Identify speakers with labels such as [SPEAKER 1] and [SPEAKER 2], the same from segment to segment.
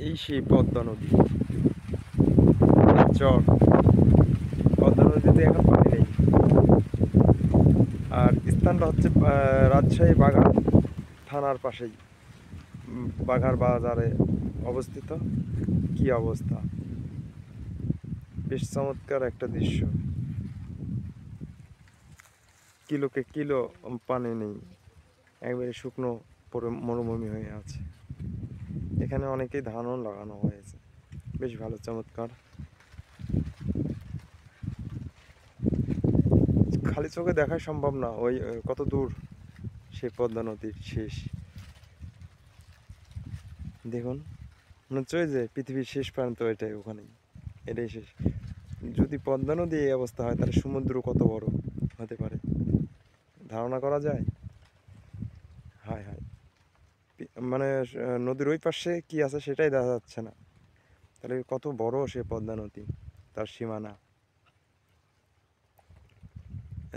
[SPEAKER 1] এই সেই পদ্মা নদী চর। পদ্মা নদীতে এখন পানি নেই। আর স্থানটা হচ্ছে রাজশাহী বাঘা থানার পাশেই, বাঘার বাজারে অবস্থিত। কি অবস্থা! বেশ চমৎকার একটা দৃশ্য। কিলোকে কিলো পানি নেই, একবারে শুকনো পরে মরুভূমি হয়ে আছে। এখানে অনেকেই ধানও লাগানো হয়েছে, বেশ ভালো চমৎকার। খালি চোখে দেখা সম্ভব না, ওই কত দূর সেই পদ্মা নদীর শেষ। দেখুন, মনে হচ্ছে ওই যে পৃথিবীর শেষ প্রান্ত এটাই, ওখানেই, এটাই শেষ। যদি পদ্মা নদী এই অবস্থা হয়, তাহলে সমুদ্র কত বড় হতে পারে ধারণা করা যায়? হায় হায়, মানে নদীর ওই পাশে কি আছে সেটাই দেখা যাচ্ছে না, তাহলে কত বড় সে পদ্মা নদী, তার সীমানা।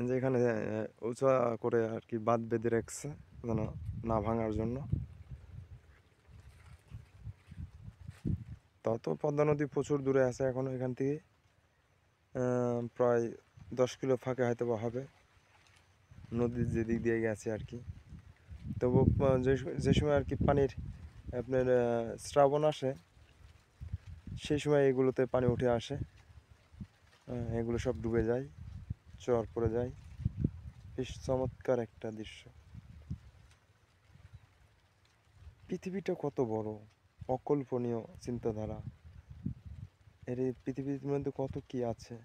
[SPEAKER 1] যে এখানে উঁচা করে আর কি বাঁধ বেঁধে রাখছে যেন না ভাঙার জন্য। তাও তো পদ্মা নদী প্রচুর দূরে আছে এখনো এখান থেকে, প্রায় 10 কিলো ফাঁকে হয়তো বা হবে নদীর যেদিক দিয়ে গেছে আর কি। তবু যে সময় আর কি পানির আপনার শ্রাবণ আসে, সেই সময় এগুলোতে পানি উঠে আসে, এগুলো সব ডুবে যায়, চর পড়ে যায়। বেশ চমৎকার একটা দৃশ্য। পৃথিবীটা কত বড়, অকল্পনীয় চিন্তাধারা। এর এই পৃথিবীর মধ্যে কত কি আছে,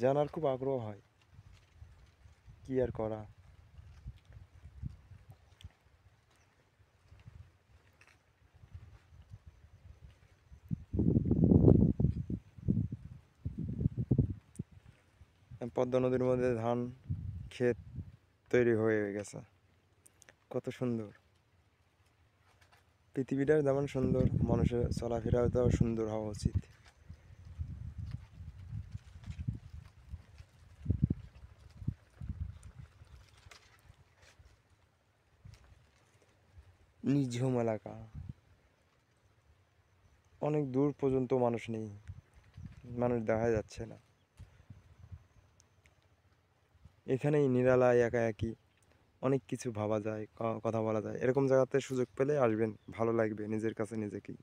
[SPEAKER 1] জানার খুব আগ্রহ হয়, কি আর করা। পদ্মা নদীর মধ্যে ধান ক্ষেত তৈরি হয়ে গেছে, কত সুন্দর। পৃথিবীটা যেমন সুন্দর, মানুষের চলাফেরাটাও সুন্দর হওয়া উচিত। নিঝুম এলাকা, অনেক দূর পর্যন্ত মানুষ নেই, মানুষ দেখা যাচ্ছে না। এখানেই নিরালায় একা একই অনেক কিছু ভাবা যায়, কথা বলা যায়। এরকম জায়গাতে সুযোগ পেলে আসবেন, ভালো লাগবে নিজের কাছে নিজেকেই।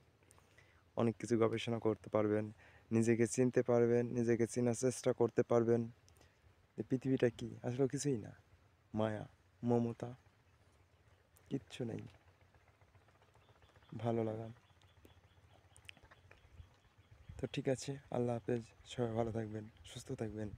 [SPEAKER 1] অনেক কিছু গবেষণা করতে পারবেন, নিজেকে চিনতে পারবেন, নিজেকে চেনার চেষ্টা করতে পারবেন যে পৃথিবীটা কি, আসলে কিছুই না, মায়া, মমতা, কিচ্ছু নেই, ভালো লাগা। তো ঠিক আছে, আল্লাহ হাফেজ, সবাই ভালো থাকবেন, সুস্থ থাকবেন।